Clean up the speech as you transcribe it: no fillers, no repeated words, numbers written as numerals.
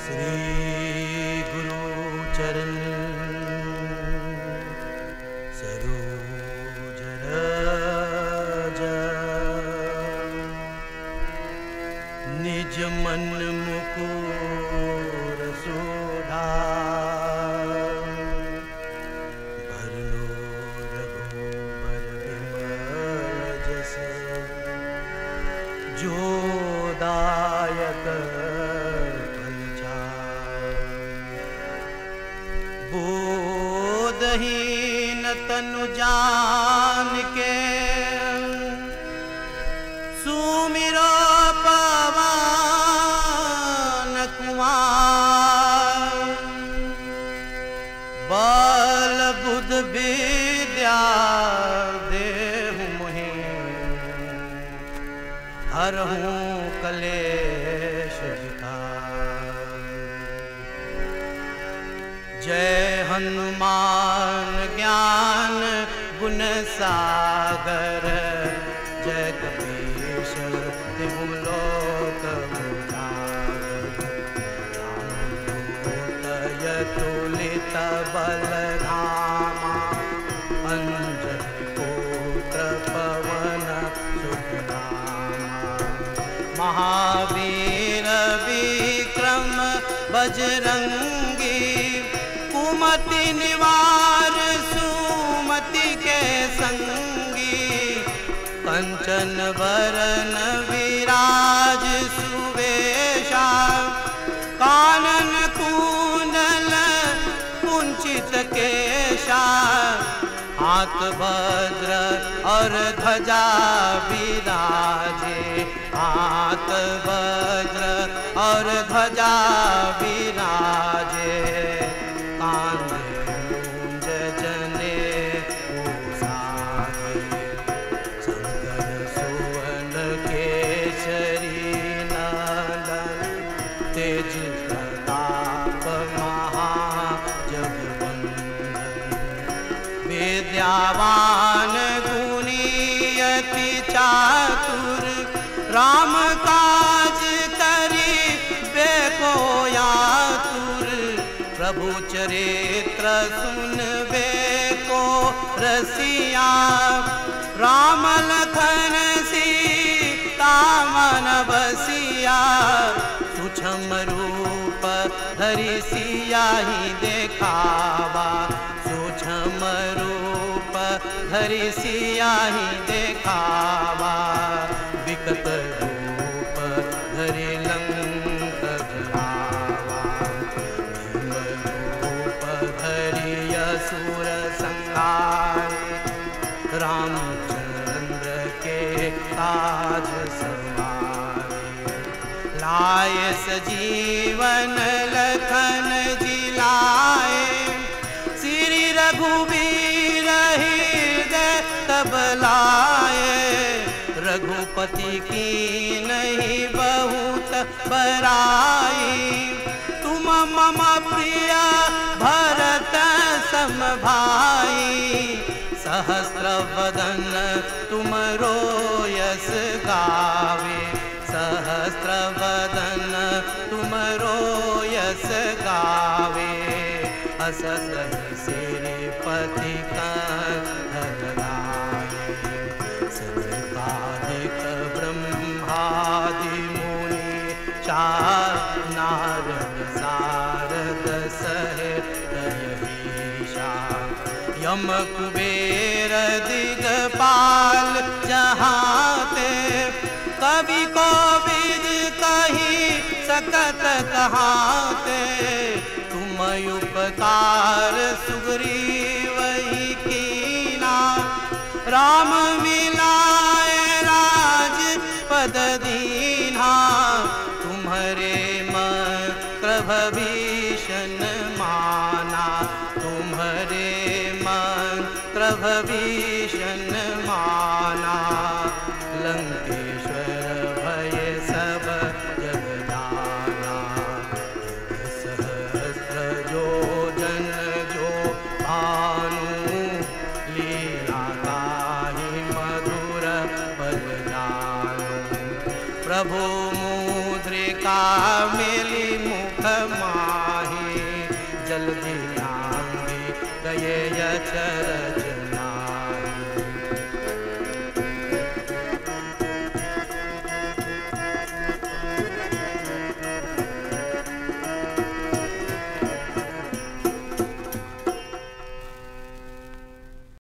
श्री गुरु चरण सरोज रज निज मन मुकुर सुधार भरलो रघुबर बिमल जस जो दायक बोधहीन तनु जान के सुमिरो पवन कुमार बल बुध विद्या देहु मोहि हरहु कलेश जय हनुमान ज्ञान गुण सागर जय कपीश तिहु लोक उजागर तुलित बलधामा अंजनी पुत्र पवन सुतनामा महावीर विक्रम बजरंगी कुमति निवार सुमति के संगी कंचन वरन विराज सुवेशा कानन कुंडल कुंचित केशा हाथ वज्र और ध्वजा विराजे हाथ वज्र और ध्वजा विराजे शंकर सुवन केसरी नंदन तेज प्रताप महाजगवंदन विद्यावान गुणी अति चातुर राम काज करी बेको यातुर प्रभु चरित्र सुनबे को रसिया राम लखन सीता मन बसिया सूक्ष्म रूप धरि सिया ही देखावा सूक्ष्म रूप धरि सिया ही देखावा विकट रूप धरि लंक जरावा असुर संहारे रामचंद्र के काज सवारे लाए सजीवन लखन जिलाए श्री रघुबीर हृदय तब लाए रघुपति की नहीं बहुत बड़ाई तुम मम प्रिय भरत सम भाई सहस्र वदन तुम रोयस गावे सहस्र वदन तुम रोयस गावे असत श्रीपति सनकादिक ब्रह्मादि मुनि चार नारद सारद सहित यम कुबेर दिगपाल जहाते कवि कोविद कही सकत कहाते तुम उपकार सुग्रीव ही कीना राम मिलाए राज पद दीना तुम्हारे मंत्र भीषण माना तुम्हारे मंत्र भीषण माना लंकेश्वर भय सब जग जाना सहस्र जो जन जो भानु लीला गाहि मधुर बल जानु प्रभु मुद्रिका मेली मुख माही, जल्दी आंगी गए अचरज